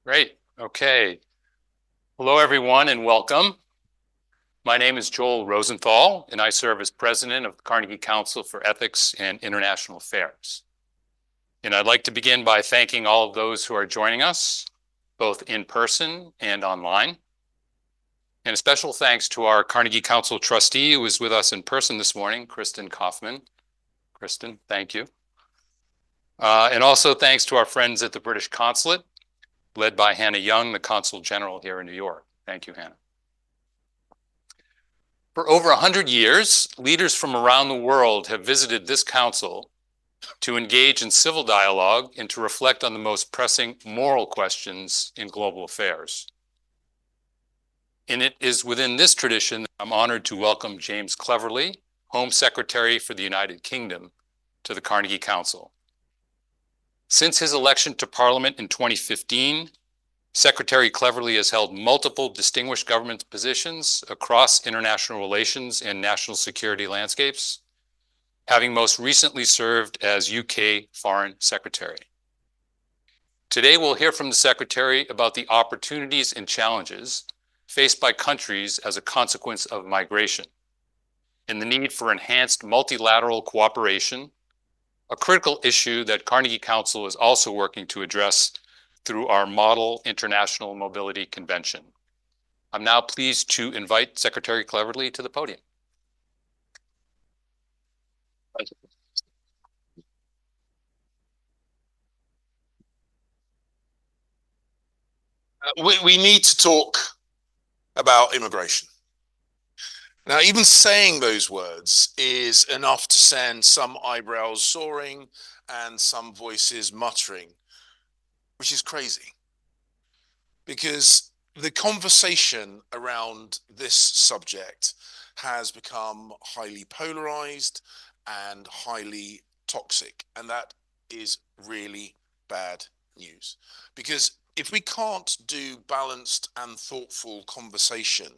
Great. Okay. Hello, everyone, and welcome. My name is Joel Rosenthal, and I serve as president of the Carnegie Council for Ethics and International Affairs. And I'd like to begin by thanking all of those who are joining us, both in person and online. And a special thanks to our Carnegie Council trustee who was with us in person this morning, Kristen Kaufman. Kristen, thank you. And also thanks to our friends at the British Consulate, led by Hannah Young, the Consul General here in New York. Thank you, Hannah. For over 100 years, leaders from around the world have visited this council to engage in civil dialogue and to reflect on the most pressing moral questions in global affairs. And it is within this tradition that I'm honored to welcome James Cleverly, Home Secretary for the United Kingdom, to the Carnegie Council. Since his election to Parliament in 2015, Secretary Cleverly has held multiple distinguished government positions across international relations and national security landscapes, having most recently served as UK Foreign Secretary. Today, we'll hear from the Secretary about the opportunities and challenges faced by countries as a consequence of migration and the need for enhanced multilateral cooperation, a critical issue that Carnegie Council is also working to address through our Model International Mobility Convention. I'm now pleased to invite Secretary Cleverly to the podium. We need to talk about immigration. Now, even saying those words is enough to send some eyebrows soaring and some voices muttering, which is crazy. Because the conversation around this subject has become highly polarized and highly toxic. And that is really bad news. Because if we can't do balanced and thoughtful conversation,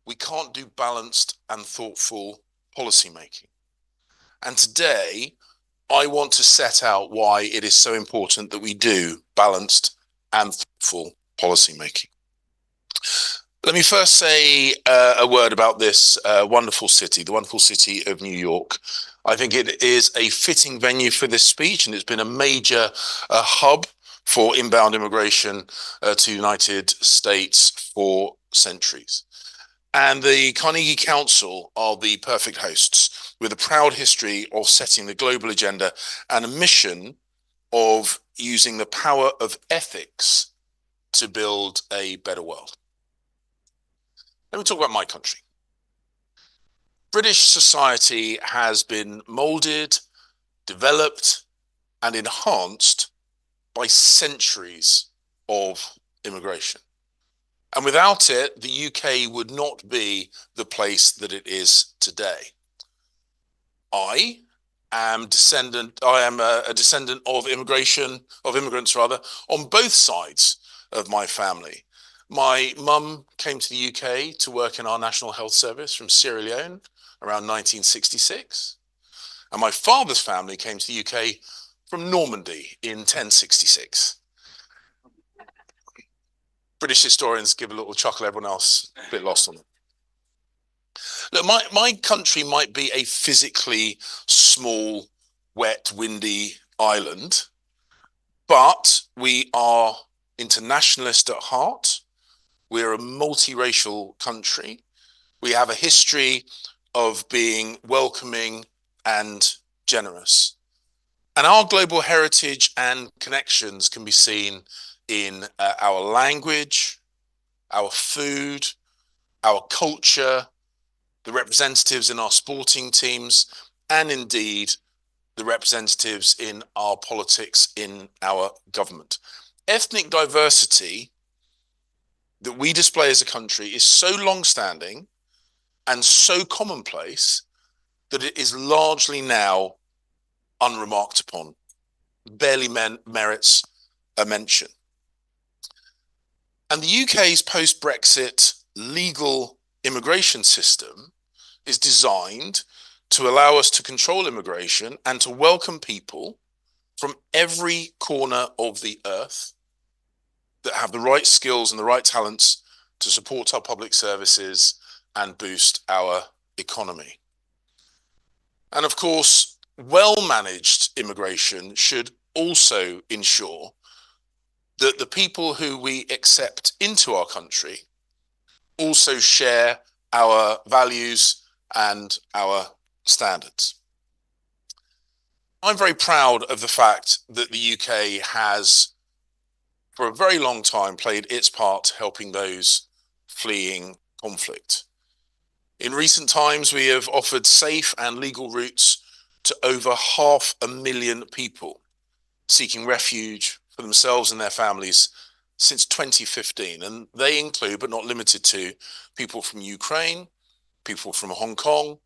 we can't do balanced and thoughtful policymaking. And today, I want to set out why it is so important that we do balanced and thoughtful policymaking. Let me first say a word about this wonderful city, the wonderful city of New York. I think it is a fitting venue for this speech, and it's been a major hub for inbound immigration to the United States for centuries. And the Carnegie Council are the perfect hosts, with a proud history of setting the global agenda and a mission of using the power of ethics to build a better world. Let me talk about my country. British society has been molded, developed, and enhanced by centuries of immigration. And without it, the UK would not be the place that it is today. I am a descendant of immigrants on both sides of my family. My mum came to the UK to work in our National Health Service from Sierra Leone around 1966. And my father's family came to the UK from Normandy in 1066. British historians give a little chuckle, everyone else a bit lost on it. Look, my country might be a physically small, wet, windy island, but we are internationalist at heart. We're a multiracial country. We have a history of being welcoming and generous. And our global heritage and connections can be seen in our language, our food, our culture, the representatives in our sporting teams, and indeed the representatives in our politics, in our government. Ethnic diversity that we display as a country is so long-standing and so commonplace that it is largely now unremarked upon, barely merits a mention. And the UK's post-Brexit legal immigration system is designed to allow us to control immigration and to welcome people from every corner of the earth that have the right skills and the right talents to support our public services and boost our economy. And of course, well-managed immigration should also ensure that the people who we accept into our country also share our values and our standards. I'm very proud of the fact that the UK has, for a very long time, played its part helping those fleeing conflict. In recent times, we have offered safe and legal routes to over 500,000 people seeking refuge for themselves and their families since 2015. And they include, but not limited to, people from Ukraine, people from Hong Kong,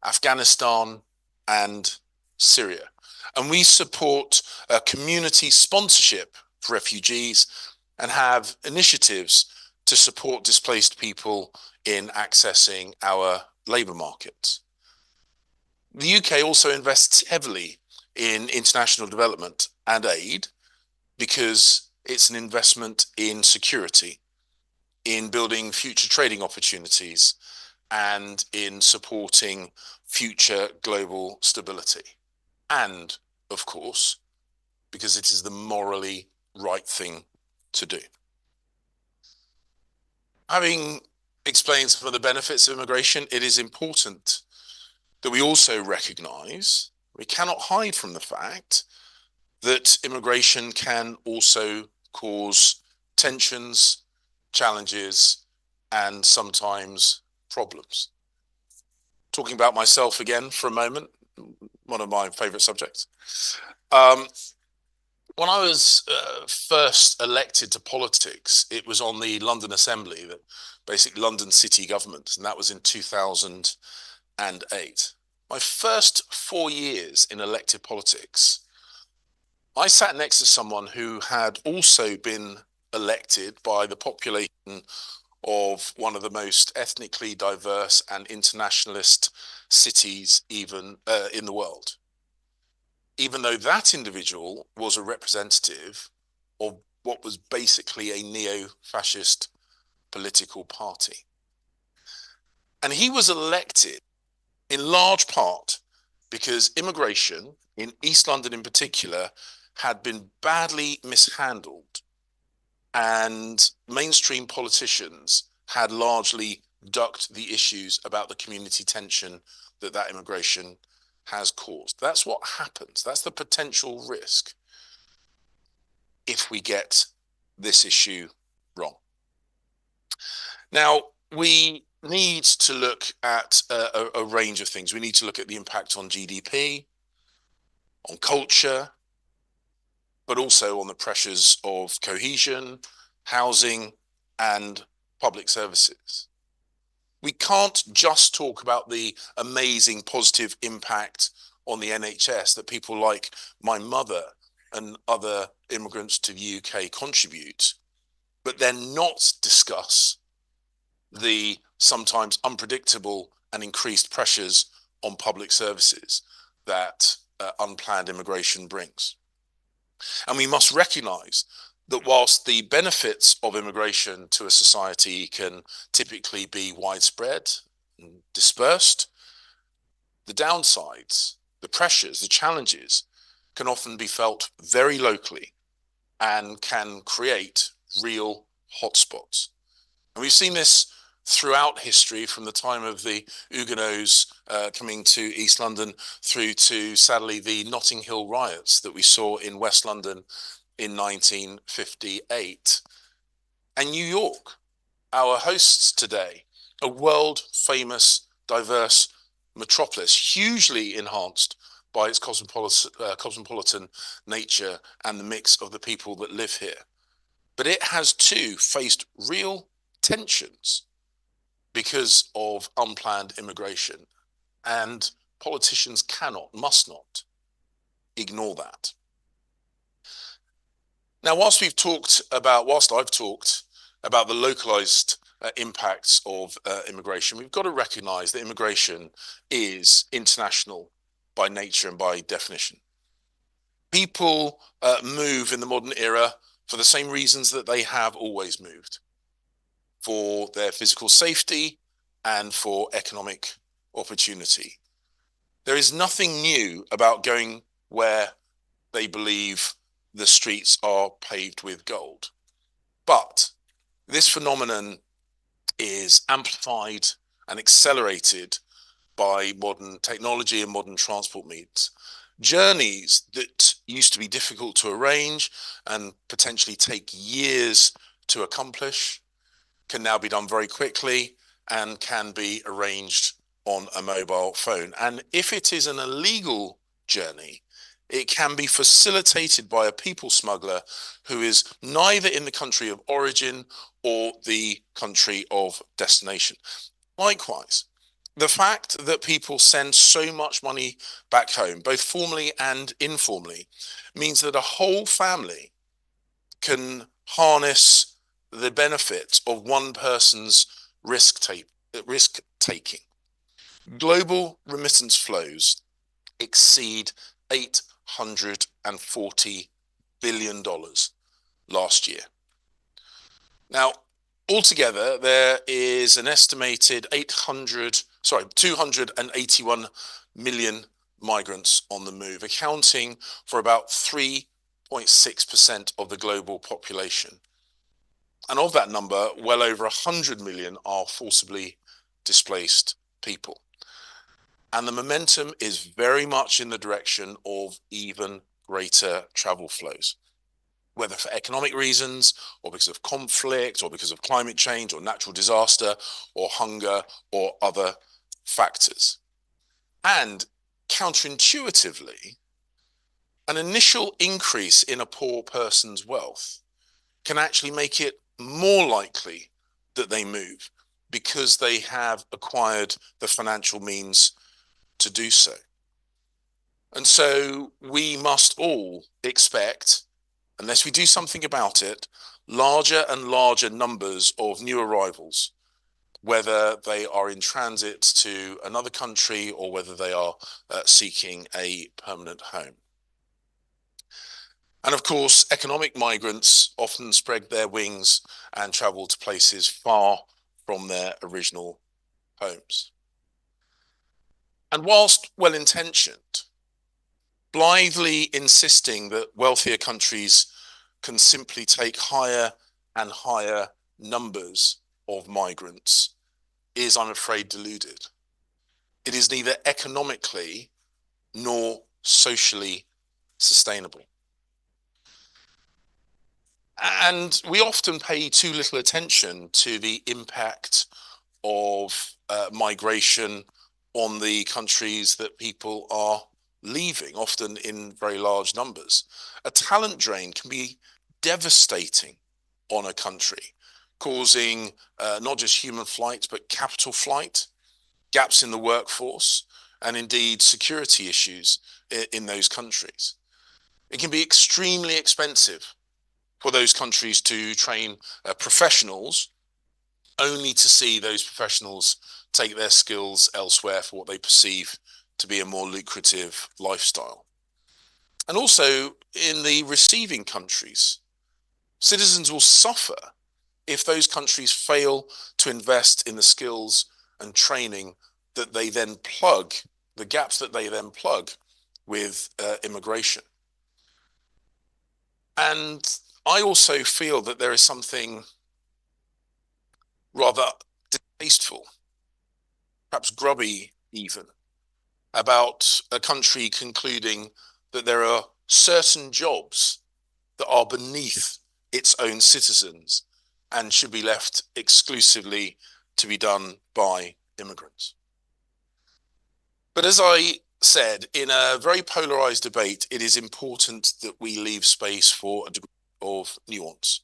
Afghanistan, and Syria. And we support community sponsorship for refugees and have initiatives to support displaced people in accessing our labour markets. The UK also invests heavily in international development and aid because it's an investment in security, in building future trading opportunities, and in supporting future global stability. And, of course, because it is the morally right thing to do. Having explained some of the benefits of immigration, it is important that we also recognise, we cannot hide from the fact that immigration can also cause tensions, challenges, and sometimes problems. Talking about myself again for a moment, one of my favourite subjects. When I was first elected to politics, it was on the London Assembly, the basic London city government, and that was in 2008. My first 4 years in elected politics, I sat next to someone who had also been elected by the population of one of the most ethnically diverse and internationalist cities even in the world, even though that individual was a representative of what was basically a neo-fascist political party. And he was elected in large part because immigration in East London in particular had been badly mishandled, and mainstream politicians had largely ducked the issues about the community tension that immigration has caused. That's what happens. That's the potential risk if we get this issue wrong. Now, we need to look at a range of things. We need to look at the impact on GDP, on culture, but also on the pressures of cohesion, housing, and public services. We can't just talk about the amazing positive impact on the NHS that people like my mother and other immigrants to the UK contribute, but then not discuss the sometimes unpredictable and increased pressures on public services that unplanned immigration brings. And we must recognise that whilst the benefits of immigration to a society can typically be widespread and dispersed, the downsides, the pressures, the challenges can often be felt very locally and can create real hotspots. And we've seen this throughout history, from the time of the Huguenots coming to East London through to, sadly, the Notting Hill riots that we saw in West London in 1958. And New York, our hosts today, a world-famous, diverse metropolis, hugely enhanced by its cosmopolitan nature and the mix of the people that live here. But it has too faced real tensions because of unplanned immigration, and politicians must not ignore that. Now, whilst I've talked about the localized impacts of immigration, we've got to recognize that immigration is international by nature and by definition. People move in the modern era for the same reasons that they have always moved, for their physical safety and for economic opportunity. There is nothing new about going where they believe the streets are paved with gold. But this phenomenon is amplified and accelerated by modern technology and modern transport means. Journeys that used to be difficult to arrange and potentially take years to accomplish can now be done very quickly and can be arranged on a mobile phone. And if it is an illegal journey, it can be facilitated by a people smuggler who is neither in the country of origin or the country of destination. Likewise, the fact that people send so much money back home, both formally and informally, means that a whole family can harness the benefits of one person's risk taking. Global remittance flows exceed $840 billion last year. Now, altogether, there is an estimated 281 million migrants on the move, accounting for about 3.6% of the global population. And of that number, well over 100 million are forcibly displaced people. And the momentum is very much in the direction of even greater travel flows, whether for economic reasons or because of conflict or because of climate change or natural disaster or hunger or other factors. And counterintuitively, an initial increase in a poor person's wealth can actually make it more likely that they move because they have acquired the financial means to do so. And so we must all expect, unless we do something about it, larger and larger numbers of new arrivals, whether they are in transit to another country or whether they are seeking a permanent home. And of course, economic migrants often spread their wings and travel to places far from their original homes. And whilst well-intentioned, blithely insisting that wealthier countries can simply take higher and higher numbers of migrants is, I'm afraid, deluded. It is neither economically nor socially sustainable. And we often pay too little attention to the impact of migration on the countries that people are leaving, often in very large numbers. A talent drain can be devastating on a country, causing not just human flight, but capital flight, gaps in the workforce, and indeed security issues in those countries. It can be extremely expensive for those countries to train professionals, only to see those professionals take their skills elsewhere for what they perceive to be a more lucrative lifestyle. And also in the receiving countries, citizens will suffer if those countries fail to invest in the skills and training that they then plug, the gaps that they then plug with immigration. And I also feel that there is something rather distasteful, perhaps grubby even, about a country concluding that there are certain jobs that are beneath its own citizens and should be left exclusively to be done by immigrants. But as I said, in a very polarized debate, it is important that we leave space for a degree of nuance,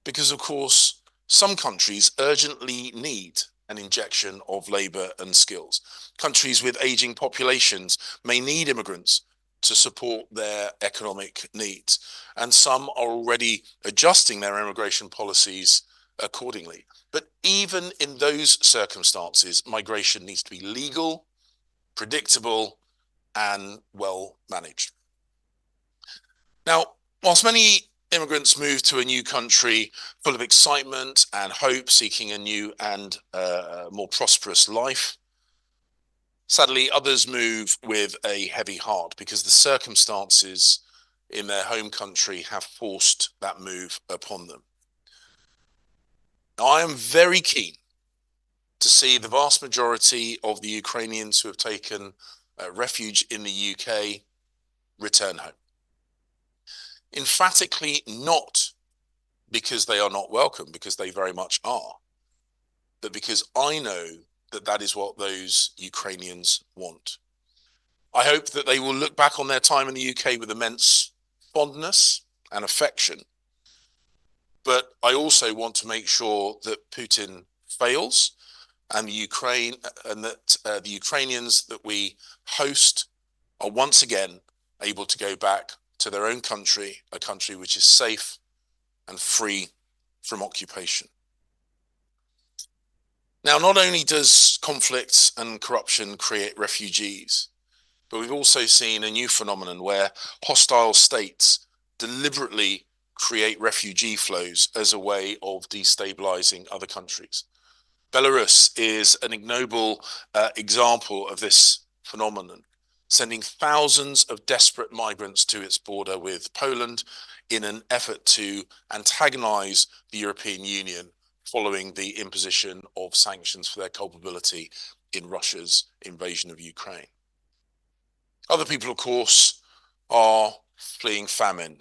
because of course, some countries urgently need an injection of labor and skills. Countries with aging populations may need immigrants to support their economic needs, and some are already adjusting their immigration policies accordingly. But even in those circumstances, migration needs to be legal, predictable, and well managed. Now, whilst many immigrants move to a new country full of excitement and hope, seeking a new and more prosperous life. Sadly, others move with a heavy heart because the circumstances in their home country have forced that move upon them. Now, I am very keen to see the vast majority of the Ukrainians who have taken refuge in the UK return home. Emphatically not because they are not welcome, because they very much are, but because I know that that is what those Ukrainians want. I hope that they will look back on their time in the UK with immense fondness and affection. But I also want to make sure that Putin fails and that the Ukrainians that we host are once again able to go back to their own country, a country which is safe and free from occupation. Now, not only does conflict and corruption create refugees, but we've also seen a new phenomenon where hostile states deliberately create refugee flows as a way of destabilizing other countries. Belarus is an ignoble example of this phenomenon, sending thousands of desperate migrants to its border with Poland in an effort to antagonize the European Union following the imposition of sanctions for their culpability in Russia's invasion of Ukraine. Other people, of course, are fleeing famine.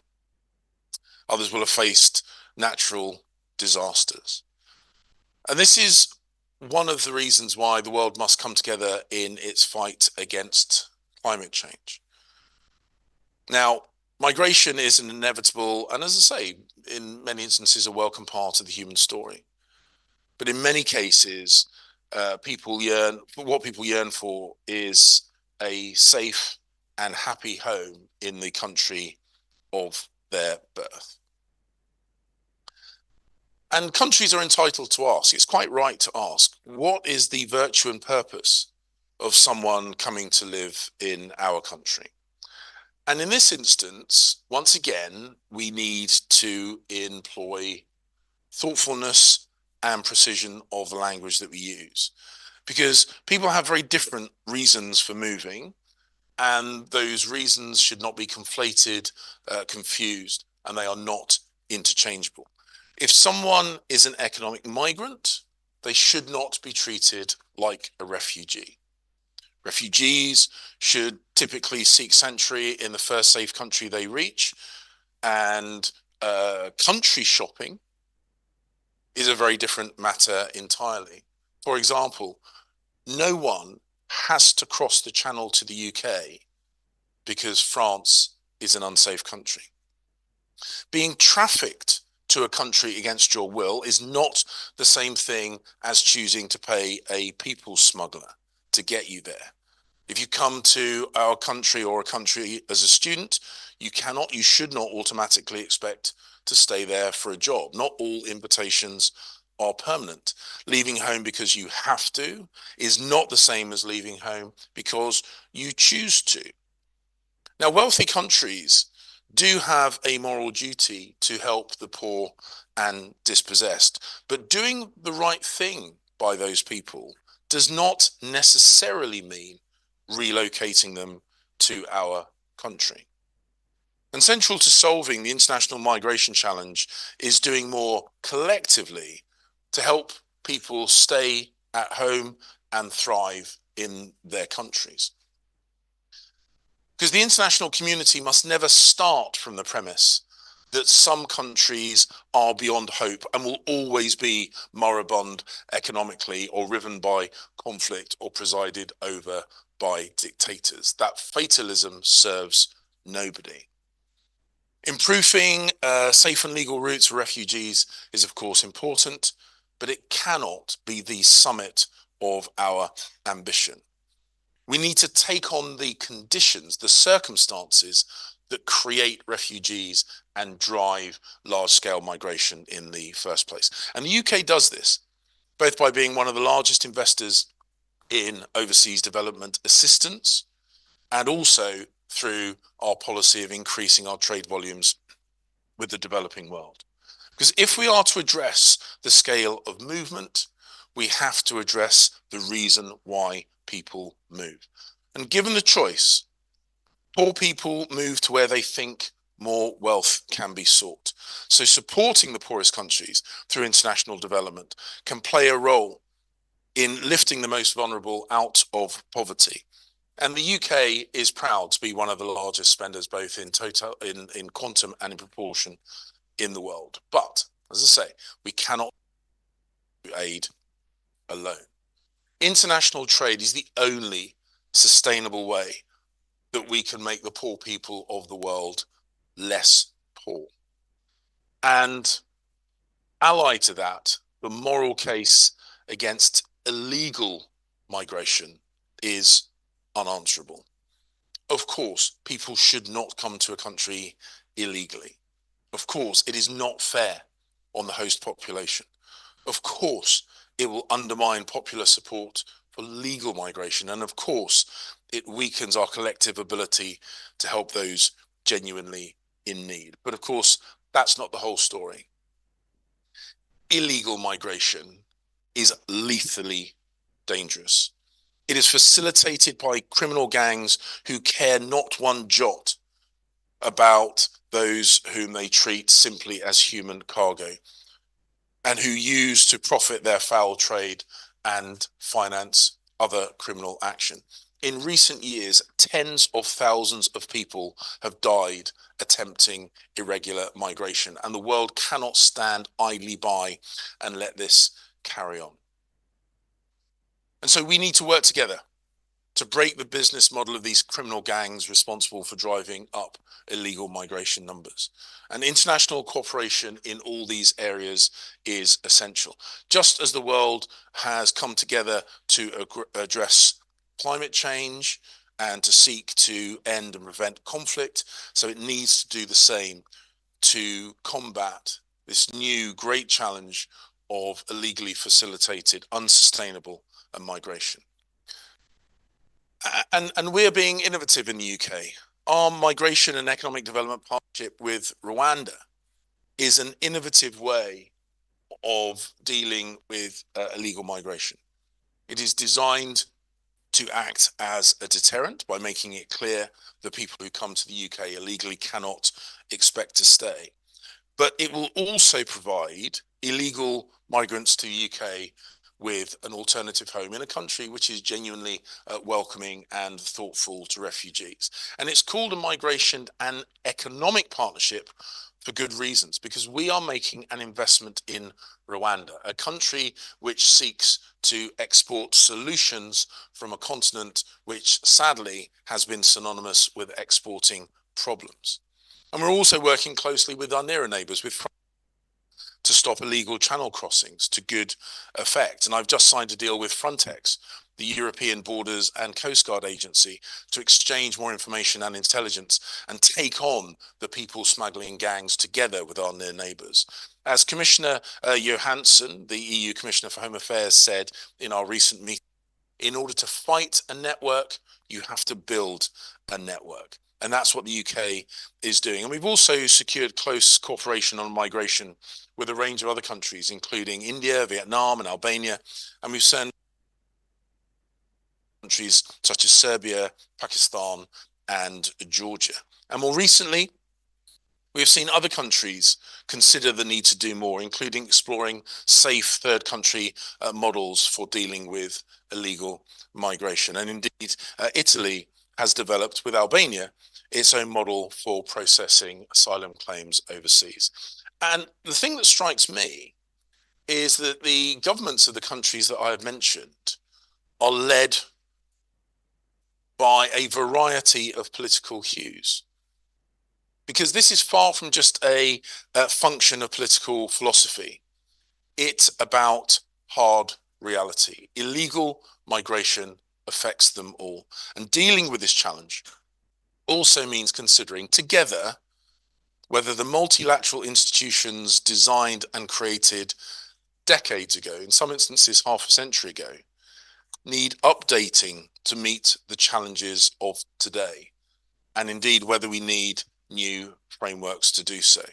Others will have faced natural disasters. And this is one of the reasons why the world must come together in its fight against climate change. Now, migration is an inevitable, and as I say, in many instances, a welcome part of the human story. But in many cases, what people yearn for is a safe and happy home in the country of their birth. And countries are entitled to ask, it's quite right to ask, what is the virtue and purpose of someone coming to live in our country? And in this instance, once again, we need to employ thoughtfulness and precision of the language that we use, because people have very different reasons for moving, and those reasons should not be conflated, confused, and they are not interchangeable. If someone is an economic migrant, they should not be treated like a refugee. Refugees should typically seek sanctuary in the first safe country they reach, and country shopping is a very different matter entirely. For example, no one has to cross the Channel to the UK because France is an unsafe country. Being trafficked to a country against your will is not the same thing as choosing to pay a people smuggler to get you there. If you come to our country or a country as a student, you should not automatically expect to stay there for a job. Not all invitations are permanent. Leaving home because you have to is not the same as leaving home because you choose to. Now, wealthy countries do have a moral duty to help the poor and dispossessed, but doing the right thing by those people does not necessarily mean relocating them to our country. And central to solving the international migration challenge is doing more collectively to help people stay at home and thrive in their countries. Because the international community must never start from the premise that some countries are beyond hope and will always be moribund economically or riven by conflict or presided over by dictators. That fatalism serves nobody. Improving safe and legal routes for refugees is, of course, important, but it cannot be the summit of our ambition. We need to take on the conditions, the circumstances that create refugees and drive large-scale migration in the first place. And the UK does this, both by being one of the largest investors in overseas development assistance and also through our policy of increasing our trade volumes with the developing world. Because if we are to address the scale of movement, we have to address the reason why people move. And given the choice, poor people move to where they think more wealth can be sought. So supporting the poorest countries through international development can play a role in lifting the most vulnerable out of poverty. And the UK is proud to be one of the largest spenders, both in quantum and in proportion in the world. But as I say, we cannot do aid alone. International trade is the only sustainable way that we can make the poor people of the world less poor. And allied to that, the moral case against illegal migration is unanswerable. Of course, people should not come to a country illegally. Of course, it is not fair on the host population. Of course, it will undermine popular support for legal migration. And of course, it weakens our collective ability to help those genuinely in need. But of course, that's not the whole story. Illegal migration is lethally dangerous. It is facilitated by criminal gangs who care not one jot about those whom they treat simply as human cargo, and who use to profit their foul trade and finance other criminal action. In recent years, tens of thousands of people have died attempting irregular migration, and the world cannot stand idly by and let this carry on. And so we need to work together to break the business model of these criminal gangs responsible for driving up illegal migration numbers. And international cooperation in all these areas is essential. Just as the world has come together to address climate change and to seek to end and prevent conflict, so it needs to do the same to combat this new great challenge of illegally facilitated, unsustainable migration. And we're being innovative in the UK. Our migration and economic development partnership with Rwanda is an innovative way of dealing with illegal migration. It is designed to act as a deterrent by making it clear that people who come to the UK illegally cannot expect to stay. But it will also provide illegal migrants to the UK with an alternative home in a country which is genuinely welcoming and thoughtful to refugees. And it's called a migration and economic partnership for good reasons, because we are making an investment in Rwanda, a country which seeks to export solutions from a continent which sadly has been synonymous with exporting problems. And we're also working closely with our nearer neighbours, with to stop illegal channel crossings to good effect. And I've just signed a deal with Frontex, the European Borders and Coast Guard Agency, to exchange more information and intelligence and take on the people smuggling gangs together with our near neighbours. As Commissioner Johansson, the EU Commissioner for Home Affairs, said in our recent meeting, in order to fight a network, you have to build a network. And that's what the UK is doing. And we've also secured close cooperation on migration with a range of other countries, including India, Vietnam, and Albania. And we've sent countries such as Serbia, Pakistan, and Georgia. And more recently, we have seen other countries consider the need to do more, including exploring safe third country models for dealing with illegal migration. And indeed, Italy has developed with Albania its own model for processing asylum claims overseas. And the thing that strikes me is that the governments of the countries that I have mentioned are led by a variety of political hues. Because this is far from just a function of political philosophy. It's about hard reality. Illegal migration affects them all. And dealing with this challenge also means considering together whether the multilateral institutions designed and created decades ago, in some instances half a century ago, need updating to meet the challenges of today, and indeed whether we need new frameworks to do so.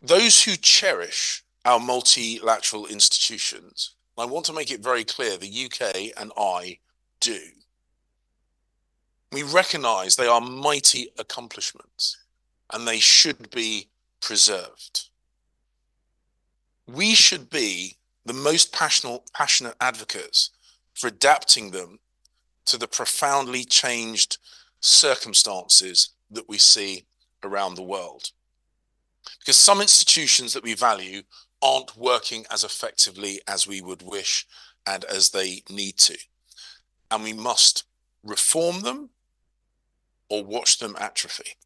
Those who cherish our multilateral institutions, I want to make it very clear, the UK and I do. We recognize they are mighty accomplishments and they should be preserved. We should be the most passionate advocates for adapting them to the profoundly changed circumstances that we see around the world. Because some institutions that we value aren't working as effectively as we would wish and as they need to. And we must reform them or watch them atrophy.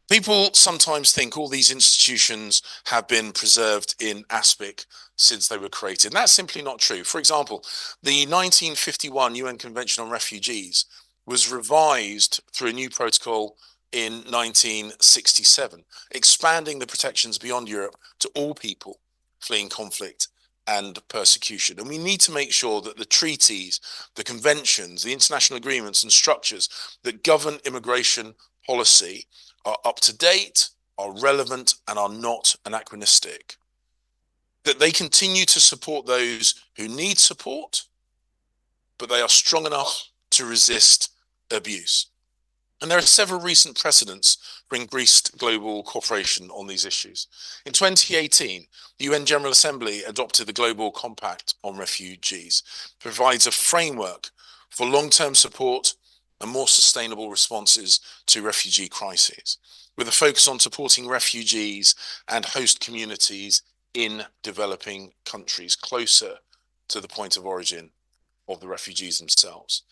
People sometimes think all these institutions have been preserved in aspic since they were created. And that's simply not true. For example, the 1951 UN Convention on Refugees was revised through a new protocol in 1967, expanding the protections beyond Europe to all people fleeing conflict and persecution. And we need to make sure that the treaties, the conventions, the international agreements and structures that govern immigration policy are up to date, are relevant, and are not anachronistic. That they continue to support those who need support, but they are strong enough to resist abuse. And there are several recent precedents for increased global cooperation on these issues. In 2018, the UN General Assembly adopted the Global Compact on Refugees, provides a framework for long-term support and more sustainable responses to refugee crises, with a focus on supporting refugees and host communities in developing countries closer to the point of origin of the refugees themselves.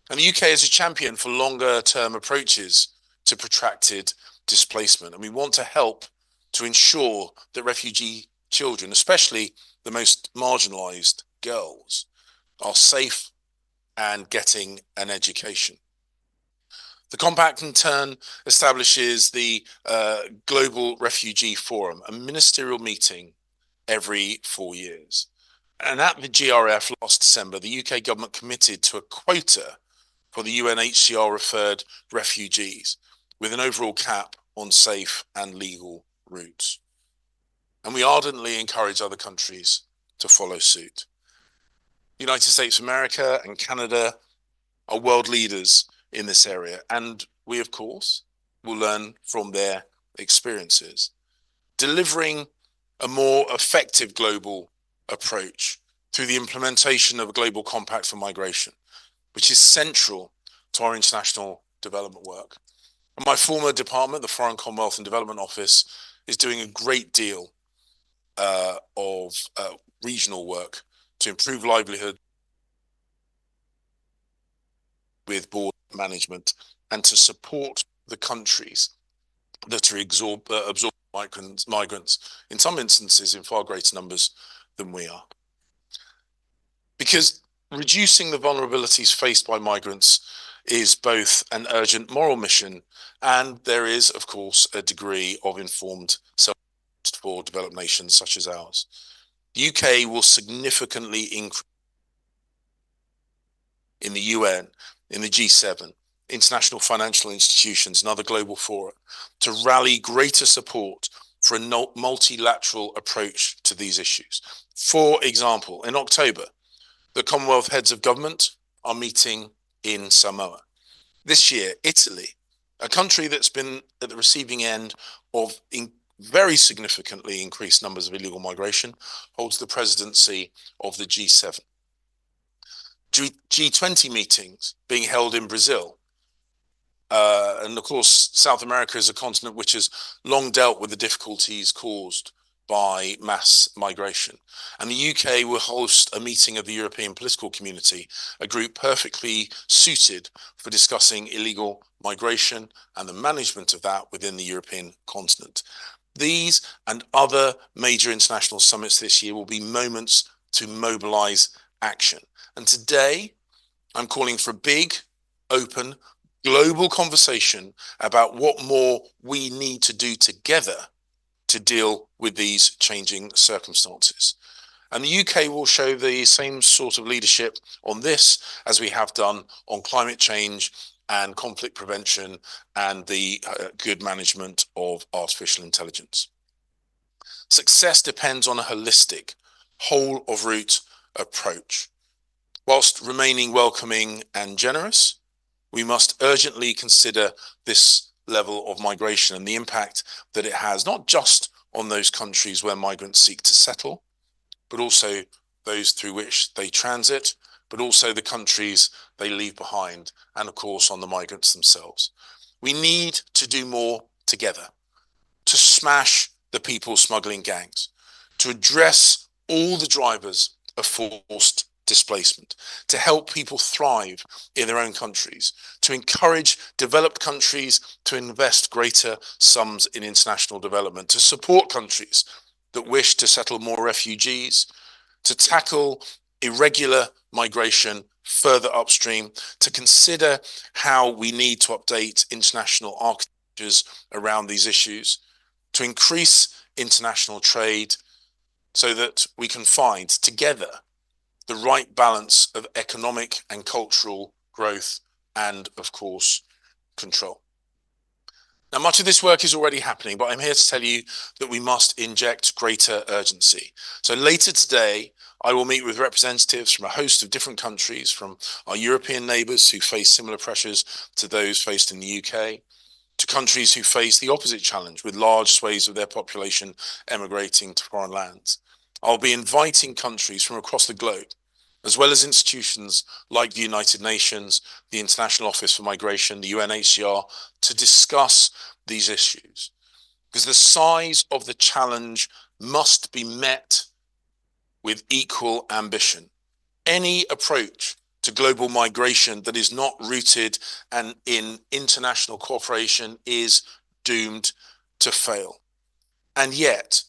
And the UK is a champion for longer term approaches to protracted displacement. And we want to help to ensure that refugee children, especially the most marginalized girls, are safe and getting an education. The compact in turn establishes the Global Refugee Forum, a ministerial meeting every 4 years. And at the GRF last December, the UK government committed to a quota for the UNHCR referred refugees, with an overall cap on safe and legal routes. And we ardently encourage other countries to follow suit. The United States of America and Canada are world leaders in this area, and we, of course, will learn from their experiences. Delivering a more effective global approach through the implementation of a global compact for migration, which is central to our international development work. And my former department, the Foreign, Commonwealth and Development Office, is doing a great deal of regional work to improve livelihood with border management and to support the countries that are absorbing migrants, in some instances in far greater numbers than we are. Because reducing the vulnerabilities faced by migrants is both an urgent moral mission, and there is, of course, a degree of informed self-interest for developed nations such as ours. The UK will significantly increase in the UN, in the G7, international financial institutions and other global fora to rally greater support for a multilateral approach to these issues. For example, in October, the Commonwealth heads of government are meeting in Samoa. This year, Italy, a country that's been at the receiving end of very significantly increased numbers of illegal migration, holds the presidency of the G7. G20 meetings being held in Brazil. And of course, South America is a continent which has long dealt with the difficulties caused by mass migration. And the UK will host a meeting of the European political community, a group perfectly suited for discussing illegal migration and the management of that within the European continent. These and other major international summits this year will be moments to mobilize action. And today, I'm calling for a big, open, global conversation about what more we need to do together to deal with these changing circumstances. And the UK will show the same sort of leadership on this as we have done on climate change and conflict prevention and the good management of artificial intelligence. Success depends on a holistic, whole of root approach. Whilst remaining welcoming and generous, we must urgently consider this level of migration and the impact that it has, not just on those countries where migrants seek to settle, but also those through which they transit, but also the countries they leave behind, and of course on the migrants themselves. We need to do more together to smash the people smuggling gangs, to address all the drivers of forced displacement, to help people thrive in their own countries, to encourage developed countries to invest greater sums in international development, to support countries that wish to settle more refugees, to tackle irregular migration further upstream, to consider how we need to update international architectures around these issues, to increase international trade so that we can find together the right balance of economic and cultural growth and, of course, control. Now, much of this work is already happening, but I'm here to tell you that we must inject greater urgency. So later today, I will meet with representatives from a host of different countries, from our European neighbours who face similar pressures to those faced in the UK, to countries who face the opposite challenge with large swathes of their population emigrating to foreign lands. I'll be inviting countries from across the globe, as well as institutions like the United Nations, the International Office for Migration, the UNHCR, to discuss these issues. Because the size of the challenge must be met with equal ambition. Any approach to global migration that is not rooted and in international cooperation is doomed to fail. And yet,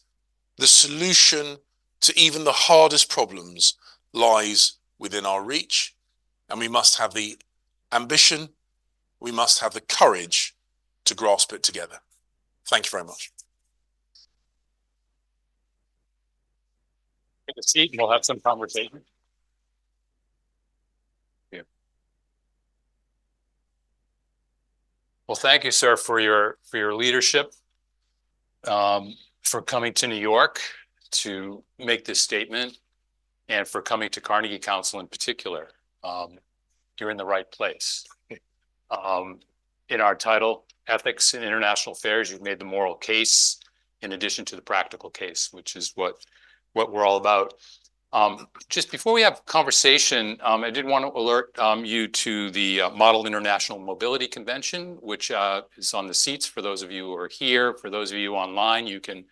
the solution to even the hardest problems lies within our reach, and we must have the ambition, we must have the courage to grasp it together. Thank you very much. Take a seat and we'll have some conversation. Yeah. Well, thank you, sir, for your leadership, for coming to New York to make this statement, and for coming to Carnegie Council in particular. You're in the right place. In our title, Ethics in International Affairs, you've made the moral case in addition to the practical case, which is what we're all about. Just before we have conversation, I did want to alert you to the Model International Mobility Convention, which is on the seats for those of you who are here. For those of you online, you can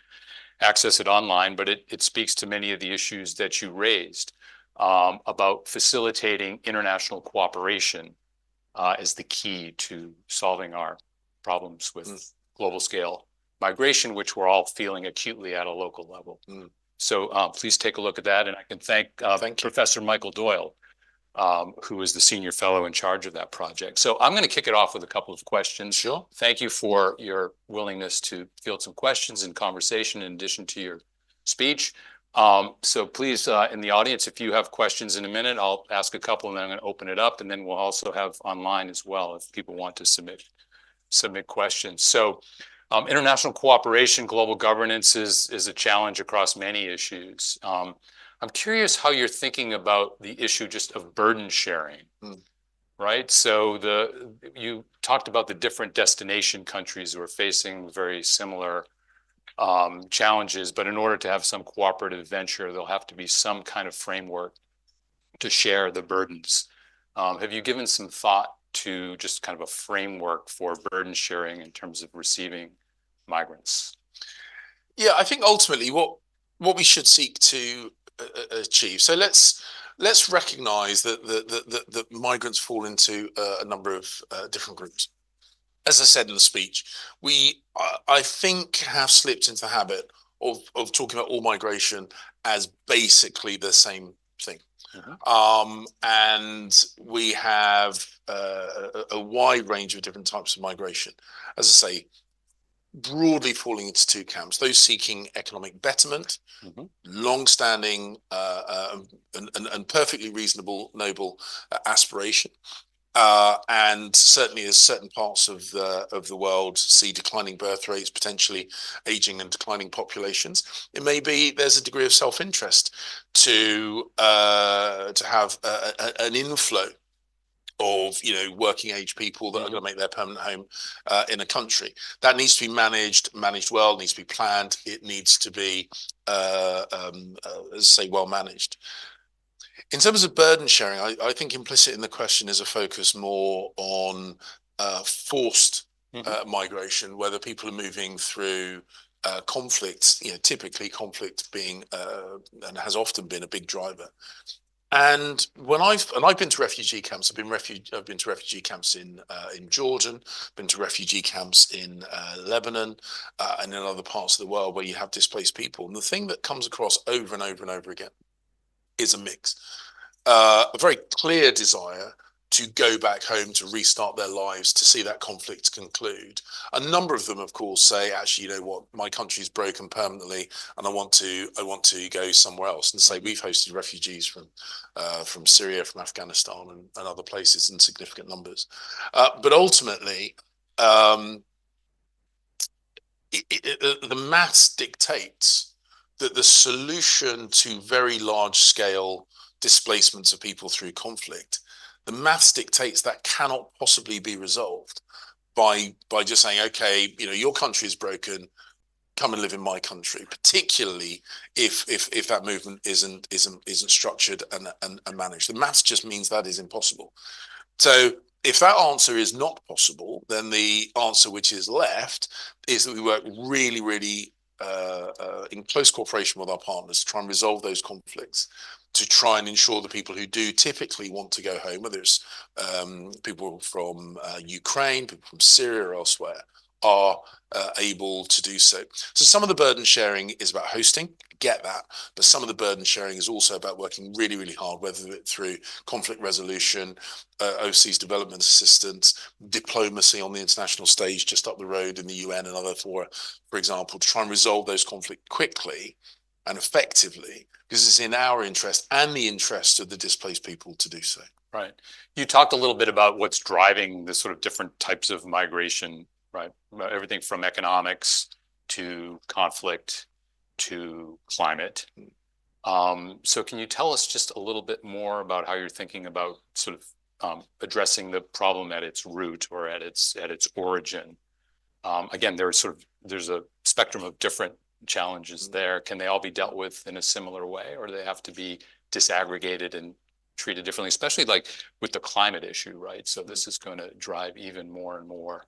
access it online, but it speaks to many of the issues that you raised about facilitating international cooperation as the key to solving our problems with global scale migration, which we're all feeling acutely at a local level. So please take a look at that. And I can thank Professor Michael Doyle, who is the senior fellow in charge of that project. So I'm going to kick it off with a couple of questions. Sure. Thank you for your willingness to field some questions and conversation in addition to your speech. So please, in the audience, if you have questions in a minute, I'll ask a couple and then I'm going to open it up. And then we'll also have online as well if people want to submit questions. So international cooperation, global governance is a challenge across many issues. I'm curious how you're thinking about the issue just of burden sharing, right? So you talked about the different destination countries who are facing very similar challenges, but in order to have some cooperative venture, there'll have to be some kind of framework to share the burdens. Have you given some thought to just kind of a framework for burden sharing in terms of receiving migrants? Yeah, I think ultimately what we should seek to achieve. So let's recognize that migrants fall into a number of different groups. As I said in the speech, I think have slipped into the habit of talking about all migration as basically the same thing. And we have a wide range of different types of migration. As I say, broadly falling into two camps: those seeking economic betterment, long-standing and perfectly reasonable, noble aspiration, And certainly as certain parts of the world see declining birth rates, potentially aging and declining populations, it may be there's a degree of self-interest to have an inflow of working age people that are going to make their permanent home in a country. That needs to be managed well, needs to be planned, it needs to be say well managed. In terms of burden sharing, I think implicit in the question is a focus more on forced migration, whether people are moving through conflict, typically conflict being and has often been a big driver. And I've been to refugee camps. I've been to refugee camps in Jordan, been to refugee camps in Lebanon, and in other parts of the world where you have displaced people. And the thing that comes across over and over and over again is a mix. A very clear desire to go back home, to restart their lives, to see that conflict conclude. A number of them, of course, say, actually, you know what, my country's broken permanently, and I want to go somewhere else. And say we've hosted refugees from Syria, from Afghanistan, and other places in significant numbers. But ultimately, the maths dictates that the solution to very large scale displacements of people through conflict, the maths dictates that cannot possibly be resolved by just saying, okay, your country is broken, come and live in my country, particularly if that movement isn't structured and managed. The maths just means that is impossible. So if that answer is not possible, then the answer which is left is that we work really, really in close cooperation with our partners to try and resolve those conflicts, to try and ensure the people who do typically want to go home, whether it's people from Ukraine, people from Syria or elsewhere, are able to do so. So some of the burden sharing is about hosting, get that, but some of the burden sharing is also about working really, really hard, whether it's through conflict resolution, overseas development assistance, diplomacy on the international stage just up the road in the UN and other fora, for example, to try and resolve those conflicts quickly and effectively, because it's in our interest and the interest of the displaced people to do so. Right. You talked a little bit about what's driving the sort of different types of migration, right? Everything from economics to conflict to climate. So can you tell us just a little bit more about how you're thinking about sort of addressing the problem at its root or at its origin? Again, there's a spectrum of different challenges there. Can they all be dealt with in a similar way, or do they have to be disaggregated and treated differently, especially like with the climate issue, right? So this is going to drive even more and more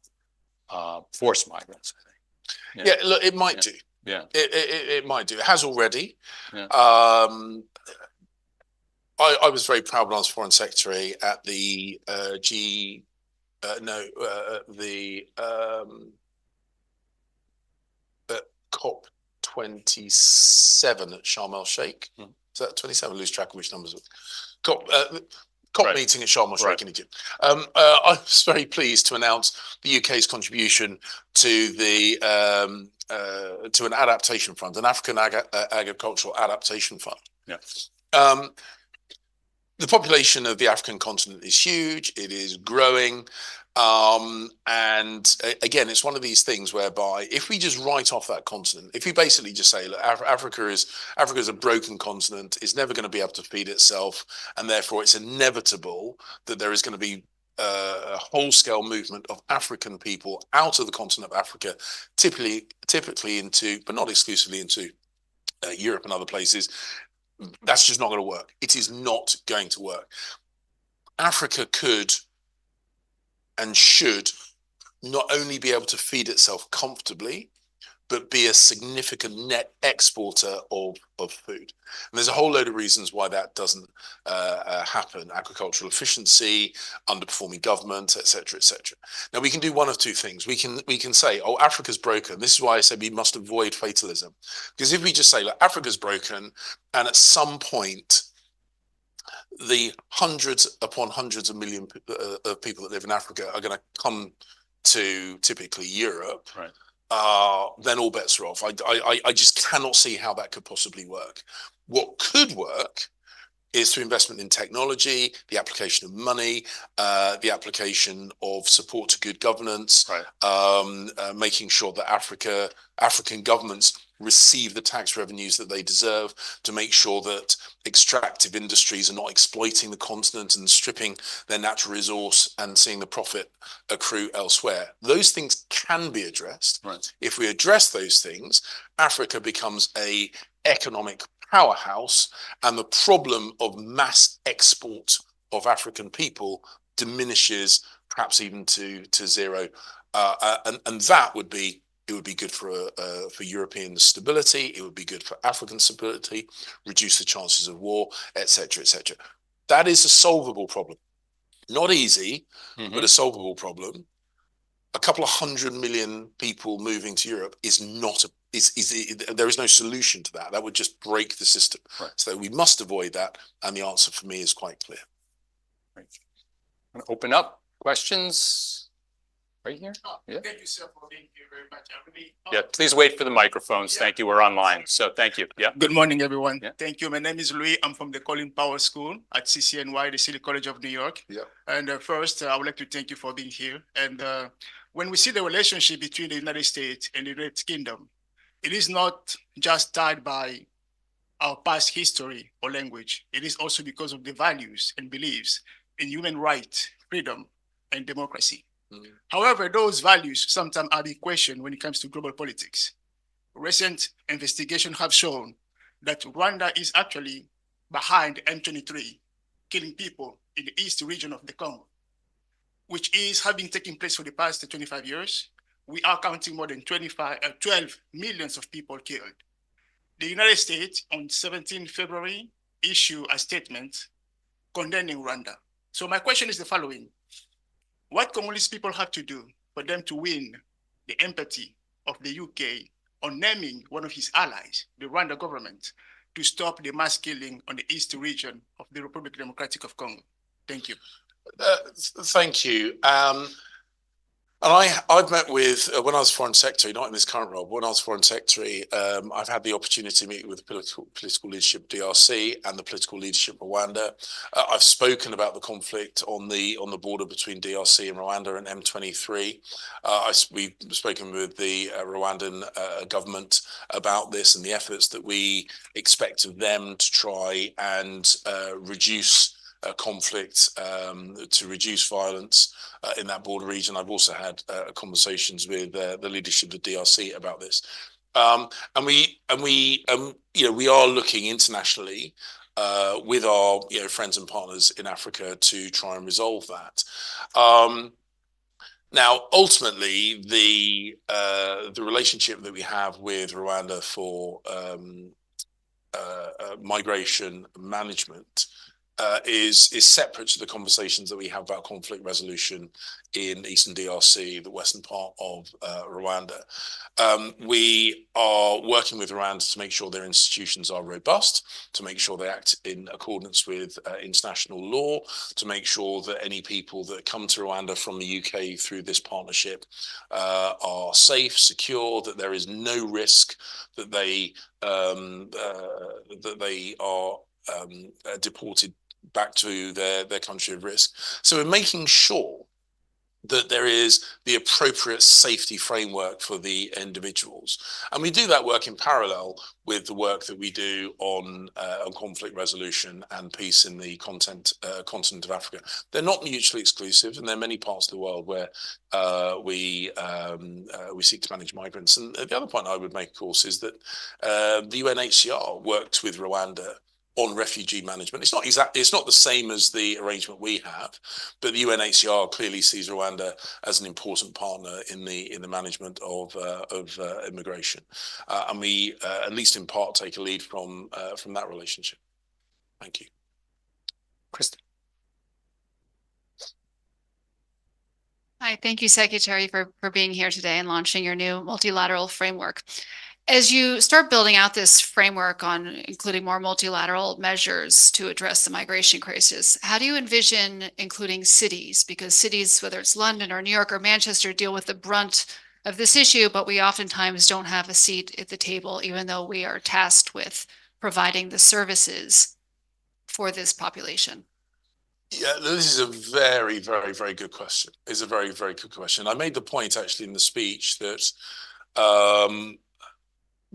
forced migrants, I think. Yeah, look, it might do. Yeah. It might do. It has already. Yeah. I was very proud when I was Foreign Secretary at the COP 27 at Sharm el Sheikh. Is that 27? I lose track of which numbers. COP right. Meeting at Sharm el Sheikh in Egypt. I was very pleased to announce the UK's contribution to the to an adaptation fund, an African agricultural adaptation fund. Yeah. The population of the African continent is huge. It is growing. And again, it's one of these things whereby if we just write off that continent, if we basically just say, look, Africa is a broken continent, it's never going to be able to feed itself, and therefore it's inevitable that there is going to be a whole-scale movement of African people out of the continent of Africa, typically into, but not exclusively into, Europe and other places. That's just not going to work. It is not going to work. Africa could and should not only be able to feed itself comfortably, but be a significant net exporter of food. And there's a whole load of reasons why that doesn't happen. Agricultural efficiency, underperforming government, etc., etc. Now, we can do one of two things. We can say, oh, Africa's broken. This is why I said we must avoid fatalism. Because if we just say, look, Africa's broken, and at some point, the hundreds upon hundreds of millions of people that live in Africa are going to come to typically Europe, right. Then all bets are off. I just cannot see how that could possibly work. What could work is through investment in technology, the application of money, the application of support to good governance, making sure that African governments receive the tax revenues that they deserve, to make sure that extractive industries are not exploiting the continent and stripping their natural resource and seeing the profit accrue elsewhere. Those things can be addressed. Right. If we address those things, Africa becomes an economic powerhouse, and the problem of mass export of African people diminishes, perhaps even to zero. And that would be, it would be good for European stability. It would be good for African stability, reduce the chances of war, etc., etc. That is a solvable problem. Not easy, but a solvable problem. A couple of 100 million people moving to Europe is not there is no solution to that. That would just break the system. Right. So we must avoid that. And the answer for me is quite clear. Right. I'm gonna open up questions right here. Yeah. Thank you, sir, for being here very much. Yeah, please wait for the microphones. Thank you. We're online. So thank you. Yeah. Good morning, everyone. Yeah. Thank you. My name is Louis. I'm from the Colin Powell School at CCNY, the City College of New York. Yeah. And first, I would like to thank you for being here. And when we see the relationship between the United States and the United Kingdom, it is not just tied by our past history or language. It is also because of the values and beliefs in human rights, freedom, and democracy. However, those values sometimes are being questioned when it comes to global politics. Recent investigations have shown that Rwanda is actually behind M23, killing people in the east region of the Congo, which has been taking place for the past 25 years. We are counting more than 12 millions of people killed. The United States on 17 February issued a statement condemning Rwanda. So my question is the following. What Congolese people have to do for them to win the empathy of the UK on naming one of his allies, the Rwanda government, to stop the mass killing on the east region of the Republic Democratic of Congo? Thank you. Thank you. And I've met with, when I was Foreign Secretary, not in this current role, but when I was Foreign Secretary, I've had the opportunity to meet with the political leadership DRC and the political leadership Rwanda. I've spoken about the conflict on the border between DRC and Rwanda and M23. We've spoken with the Rwandan government about this and the efforts that we expect of them to try and reduce conflict, to reduce violence in that border region. I've also had conversations with the leadership of the DRC about this, and we are looking internationally with our friends and partners in Africa to try and resolve that. Now, ultimately, the relationship that we have with Rwanda for migration management is separate to the conversations that we have about conflict resolution in Eastern DRC, the western part of Rwanda. We are working with Rwanda to make sure their institutions are robust, to make sure they act in accordance with international law, to make sure that any people that come to Rwanda from the UK through this partnership are safe, secure, that there is no risk that they are deported back to their country of risk. So we're making sure that there is the appropriate safety framework for the individuals. And we do that work in parallel with the work that we do on conflict resolution and peace in the continent of Africa. They're not mutually exclusive, and there are many parts of the world where we seek to manage migrants. And the other point I would make, of course, is that the UNHCR worked with Rwanda on refugee management. It's not the same as the arrangement we have, but the UNHCR clearly sees Rwanda as an important partner in the management of immigration, and we at least in part take a lead from that relationship. Thank you, Kristen. Hi, thank you, Secretary, for being here today and launching your new multilateral framework. As you start building out this framework on including more multilateral measures to address the migration crisis, how do you envision including cities? Because cities, whether it's London or New York or Manchester, deal with the brunt of this issue, but we oftentimes don't have a seat at the table, even though we are tasked with providing the services for this population? Yeah, this is a very, very, very good question. It's a very, very good question. I made the point actually in the speech that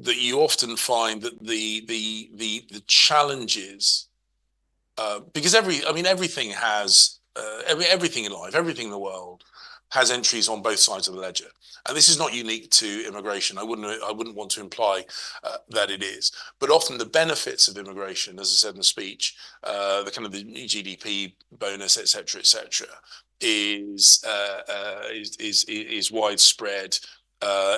that you often find that the challenges, because everything has everything in life, everything in the world has entries on both sides of the ledger, and this is not unique to immigration. I wouldn't want to imply that it is, but often the benefits of immigration, as I said in the speech, the kind of the GDP bonus, etc., etc., is widespread.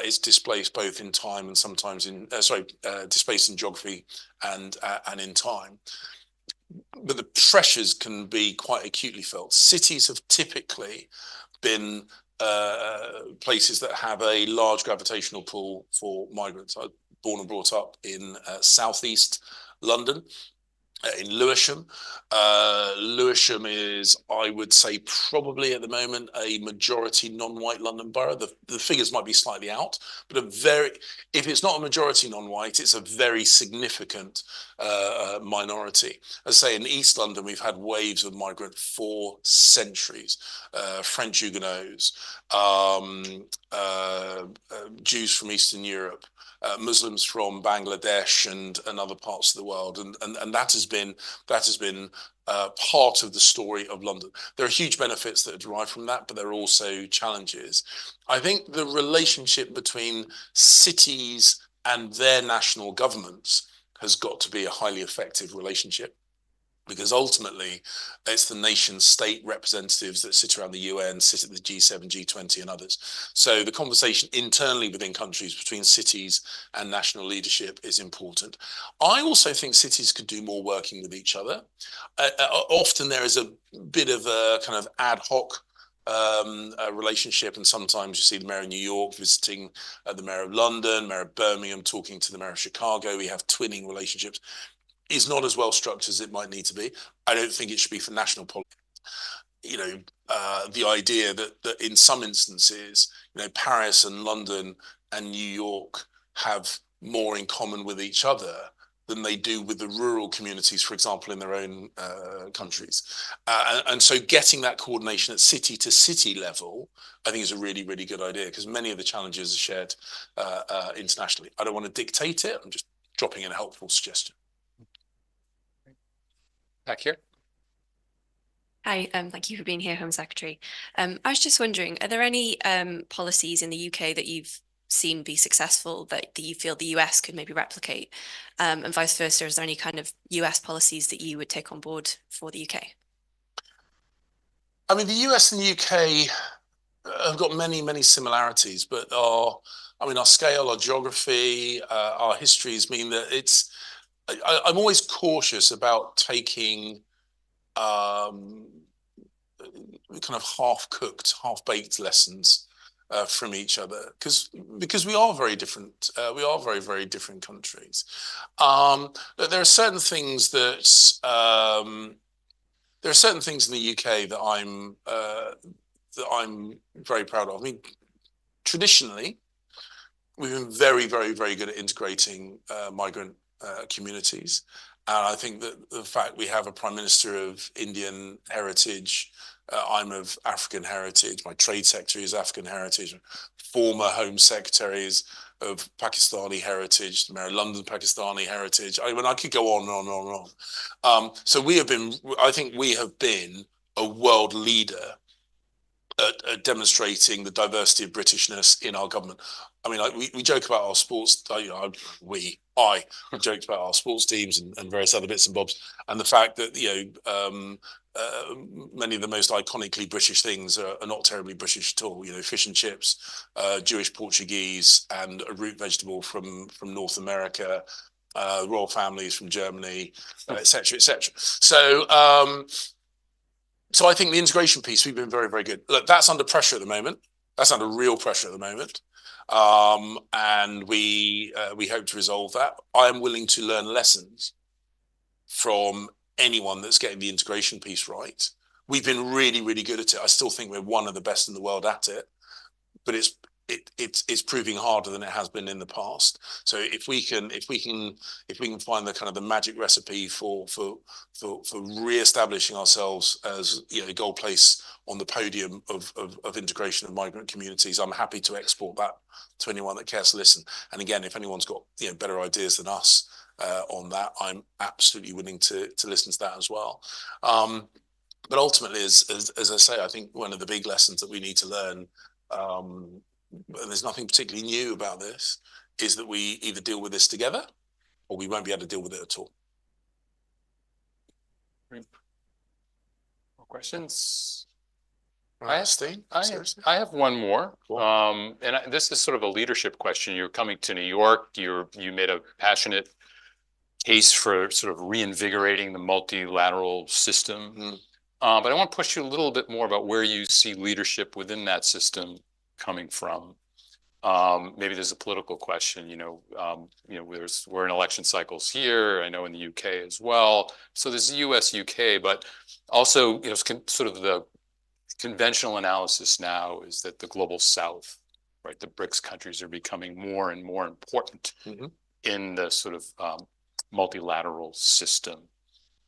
It's displaced both in time and sometimes in displaced in geography and in time. But the pressures can be quite acutely felt. Cities have typically been places that have a large gravitational pull for migrants. I was born and brought up in southeast London, in Lewisham. Lewisham is, I would say, probably at the moment a majority non-white London borough. The figures might be slightly out, but if it's not a majority non-white, it's a very significant minority. As I say, in East London, we've had waves of migrants for centuries. French Huguenots, Jews from Eastern Europe, Muslims from Bangladesh and other parts of the world, and that has been part of the story of London. There are huge benefits that are derived from that, but there are also challenges. I think the relationship between cities and their national governments has got to be a highly effective relationship, because ultimately it's the nation state representatives that sit around the UN, sit at the G7, G20 and others. So the conversation internally within countries between cities and national leadership is important. I also think cities could do more working with each other. Often there is a bit of a kind of ad hoc relationship, and sometimes you see the mayor of New York visiting the mayor of London, mayor of Birmingham talking to the mayor of Chicago. We have twinning relationships. Is not as well structured as it might need to be. I don't think it should be for national politics. The idea that in some instances, Paris and London and New York have more in common with each other than they do with the rural communities, for example, in their own countries. And so getting that coordination at city to city level, I think is a really, really good idea, because many of the challenges are shared internationally. I don't want to dictate it. I'm just dropping in a helpful suggestion. Back here. Hi, thank you for being here, Home Secretary. I was just wondering, are there any policies in the UK that you've seen be successful that you feel the US could maybe replicate? And vice versa, is there any kind of US policies that you would take on board for the UK? I mean, the US and the UK have got many, many similarities, but our scale, our geography, our histories mean that I'm always cautious about taking kind of half-cooked, half-baked lessons from each other, because we are very different. We are very, very different countries. There are certain things that in the UK that I'm very proud of. I mean, traditionally, we've been very, very, very good at integrating migrant communities. And I think that the fact we have a Prime Minister of Indian heritage, I'm of African heritage, my Trade Secretary is African heritage, former Home Secretaries of Pakistani heritage, the Mayor of London Pakistani heritage. I mean, I could go on and on and on. So I think we have been a world leader at demonstrating the diversity of Britishness in our government. I mean, we joke about our sports. I joked about our sports teams and various other bits and bobs, and the fact that many of the most iconically British things are not terribly British at all. Fish and chips, Jewish Portuguese, and a root vegetable from North America, royal families from Germany, etc., etc. So I think the integration piece, we've been very, very good. Look, that's under pressure at the moment. That's under real pressure at the moment. And we hope to resolve that. I am willing to learn lessons from anyone that's getting the integration piece right. We've been really, really good at it. I still think we're one of the best in the world at it. But it's proving harder than it has been in the past. So if we can find the kind of the magic recipe for re-establishing ourselves as, you know, a gold place on the podium of integration of migrant communities, I'm happy to export that to anyone that cares to listen. And again, if anyone's got, you know, better ideas than us on that, I'm absolutely willing to listen to that as well. But ultimately, as I say, I think one of the big lessons that we need to learn, and there's nothing particularly new about this, is that we either deal with this together or we won't be able to deal with it at all. More questions? Right, Steve? I have one more. Cool. This is sort of a leadership question. You're coming to New York. You made a passionate case for sort of reinvigorating the multilateral system. But I want to push you a little bit more about where you see leadership within that system coming from. Maybe there's a political question, we're in election cycles here. I know in the UK as well. So there's the US, UK, but also, sort of the conventional analysis now is that the global South, right, the BRICS countries are becoming more and more important in the sort of multilateral system.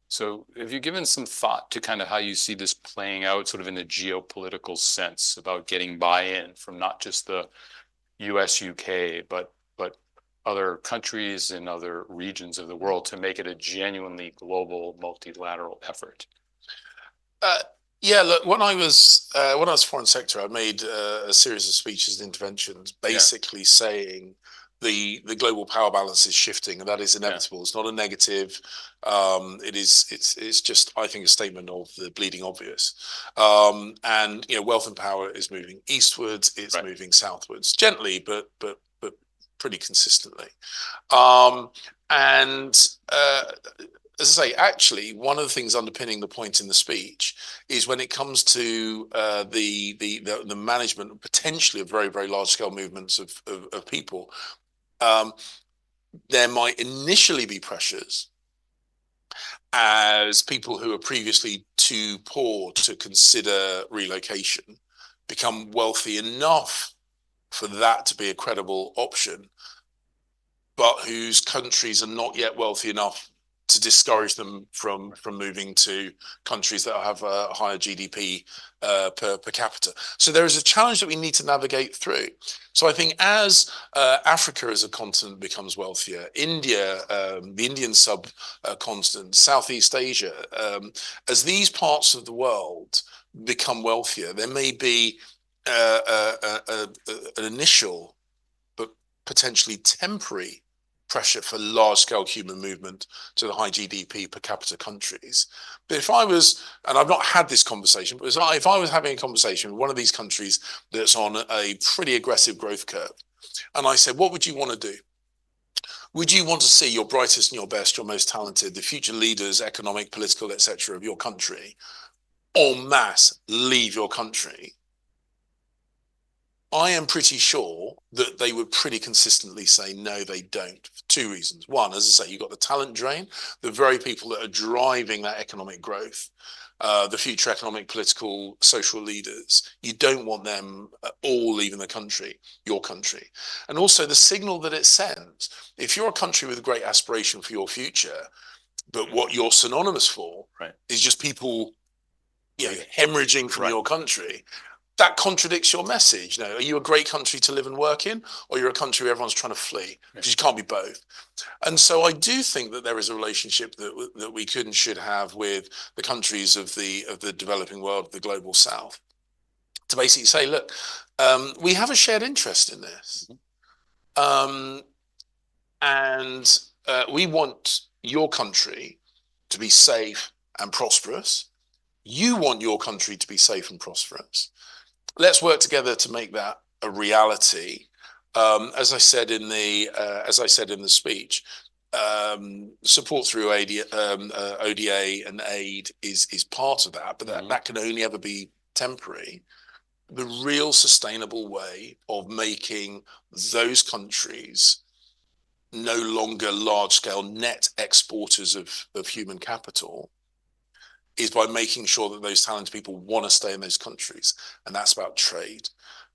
So have you given some thought to kind of how you see this playing out sort of in a geopolitical sense about getting buy-in from not just the US, UK, but other countries and other regions of the world to make it a genuinely global multilateral effort? Yeah, look, when I was foreign secretary, I made a series of speeches and interventions basically saying the global power balance is shifting, and that is inevitable. It's not a negative. It's just, I think, a statement of the bleeding obvious. And wealth and power is moving eastwards. It's moving southwards, gently, but pretty consistently. As I say, actually, one of the things underpinning the point in the speech is when it comes to the management potentially of very, very large scale movements of people, there might initially be pressures as people who are previously too poor to consider relocation become wealthy enough for that to be a credible option, but whose countries are not yet wealthy enough to discourage them from moving to countries that have a higher GDP per capita. So there is a challenge that we need to navigate through. So I think as Africa as a continent becomes wealthier, India, the Indian subcontinent, Southeast Asia, as these parts of the world become wealthier, there may be an initial but potentially temporary pressure for large-scale human movement to the high GDP per capita countries. But if I was, and I've not had this conversation, but if I was having a conversation with one of these countries that's on a pretty aggressive growth curve, and I said, what would you want to do? Would you want to see your brightest and your best, your most talented, the future leaders, economic, political, etc., of your country, en masse leave your country? I am pretty sure that they would pretty consistently say, no, they don't, for two reasons. One, as I say, you've got the talent drain, the very people that are driving that economic growth, the future economic, political, social leaders. You don't want them all leaving the country, your country. And also the signal that it sends. If you're a country with great aspiration for your future, but what you're synonymous for is just people hemorrhaging from your country, that contradicts your message. Are you a great country to live and work in, or you're a country where everyone's trying to flee? Because you can't be both. And so I do think that there is a relationship that we could and should have with the countries of the developing world, the global South, to basically say, look, we have a shared interest in this, and we want your country to be safe and prosperous. You want your country to be safe and prosperous. Let's work together to make that a reality. As I said in the speech, support through ODA and aid is part of that, but that can only ever be temporary. The real sustainable way of making those countries no longer large-scale net exporters of human capital is by making sure that those talented people want to stay in those countries. And that's about trade.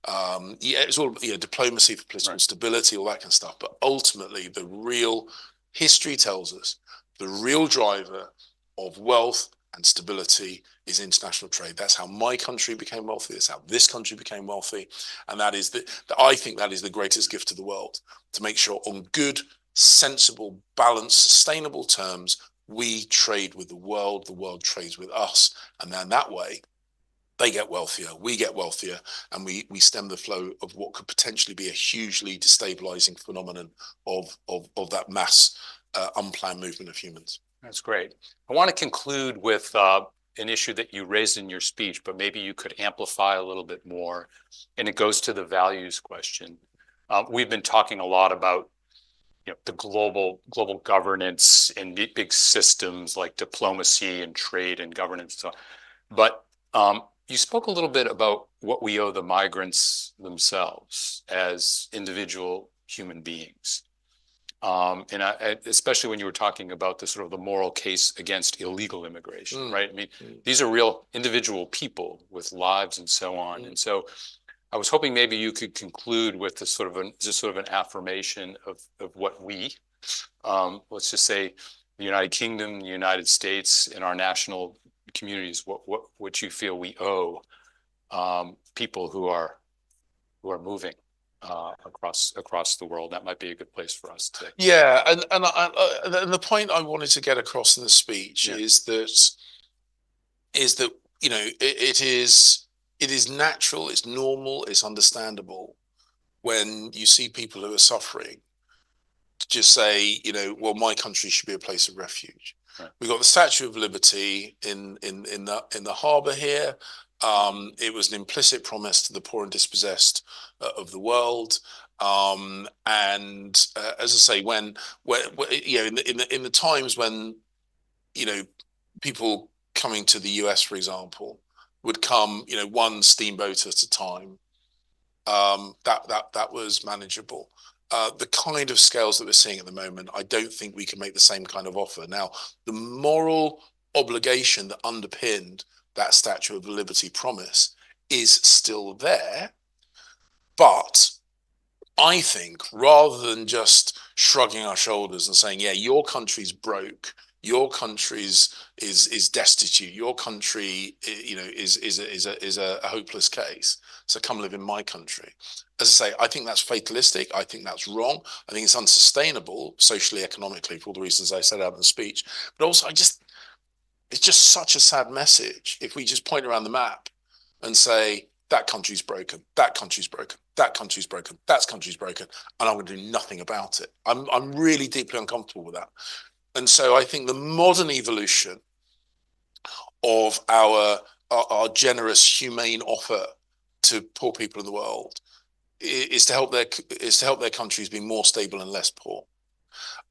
Yeah, it's all, you know, diplomacy for political stability, all that kind of stuff. But ultimately, the real history tells us the real driver of wealth and stability is international trade. That's how my country became wealthy. That's how this country became wealthy. And that is I think that is the greatest gift to the world, to make sure on good, sensible, balanced, sustainable terms, we trade with the world trades with us. And then that way, they get wealthier, we get wealthier, and we stem the flow of what could potentially be a hugely destabilizing phenomenon of that mass unplanned movement of humans. That's great. I want to conclude with an issue that you raised in your speech, but maybe you could amplify a little bit more, and it goes to the values question. We've been talking a lot about, you know, the global governance and big systems like diplomacy and trade and governance. So, but you spoke a little bit about what we owe the migrants themselves as individual human beings. And especially when you were talking about the sort of the moral case against illegal immigration, right? I mean, these are real individual people with lives and so on. And so I was hoping maybe you could conclude with this sort of an affirmation of what we, let's just say the United Kingdom, the United States, and our national communities, what you feel we owe people who are moving across the world. That might be a good place for us to. Yeah, and the point I wanted to get across in the speech is that you know it is natural, it's normal, it's understandable when you see people who are suffering to just say, you know, well, my country should be a place of refuge. Right. We got the Statue of Liberty in the harbour here. It was an implicit promise to the poor and dispossessed of the world. And as I say, when you know, in the times when, you know, people coming to the US, for example, would come, you know, one steamboat at a time, that was manageable. The kind of scales that we're seeing at the moment, I don't think we can make the same kind of offer. Now, the moral obligation that underpinned that Statue of Liberty promise is still there. But I think rather than just shrugging our shoulders and saying, yeah, your country's broke, your country's is destitute, your country, you know, is a hopeless case, so come live in my country. As I say, I think that's fatalistic. I think that's wrong. I think it's unsustainable socially, economically, for all the reasons I said out in the speech. But also, it's just such a sad message if we just point around the map and say that country's broken, that country's broken, that country's broken, that country's broken, and I'm going to do nothing about it. I'm really deeply uncomfortable with that. And so I think the modern evolution of our generous, humane offer to poor people in the world is to help their countries be more stable and less poor.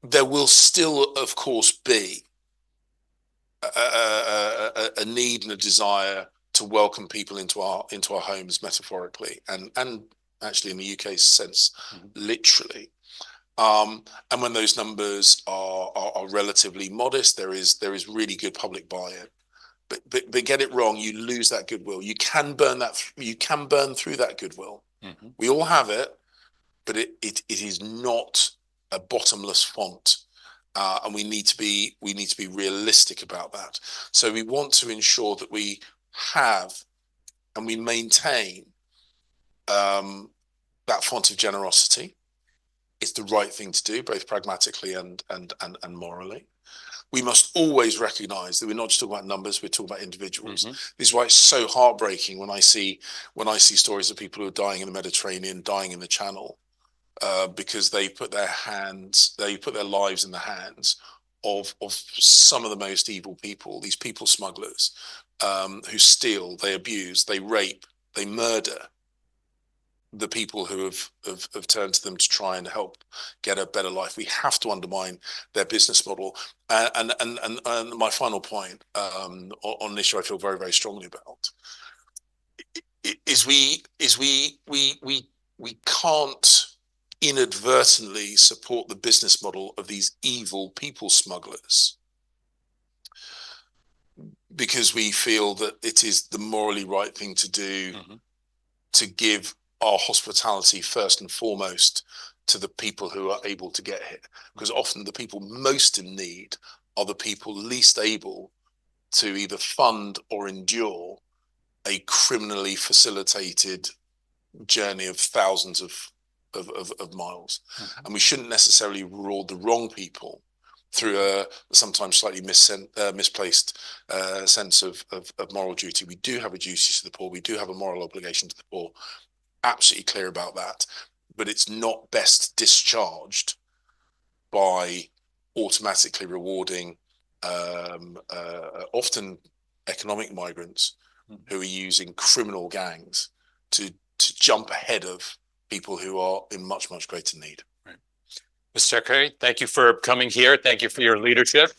There will still, of course, be a need and a desire to welcome people into our homes, metaphorically, and actually in the UK's sense, literally. And when those numbers are relatively modest, there is really good public buy-in. But get it wrong, you lose that goodwill. You can burn through that goodwill. We all have it, but it is not a bottomless font. And we need to be realistic about that. So we want to ensure that we have and we maintain that font of generosity. It's the right thing to do, both pragmatically and morally. We must always recognize that we're not just talking about numbers, we're talking about individuals. This is why it's so heartbreaking when I see stories of people who are dying in the Mediterranean, dying in the Channel, because they put their lives in the hands of some of the most evil people, these people smugglers, who steal, they abuse, they rape, they murder the people who have turned to them to try and help get a better life. We have to undermine their business model. And my final point on an issue I feel very, very strongly about is we can't inadvertently support the business model of these evil people smugglers because we feel that it is the morally right thing to do to give our hospitality first and foremost to the people who are able to get here, because often the people most in need are the people least able to either fund or endure a criminally facilitated journey of thousands of miles. And we shouldn't necessarily reward the wrong people through a sometimes slightly misplaced sense of moral duty. We do have a duty to the poor. We do have a moral obligation to the poor. Absolutely clear about that. But it's not best discharged by automatically rewarding often economic migrants who are using criminal gangs to jump ahead of people who are in much, much greater need. Mr. Secretary, thank you for coming here. Thank you for your leadership.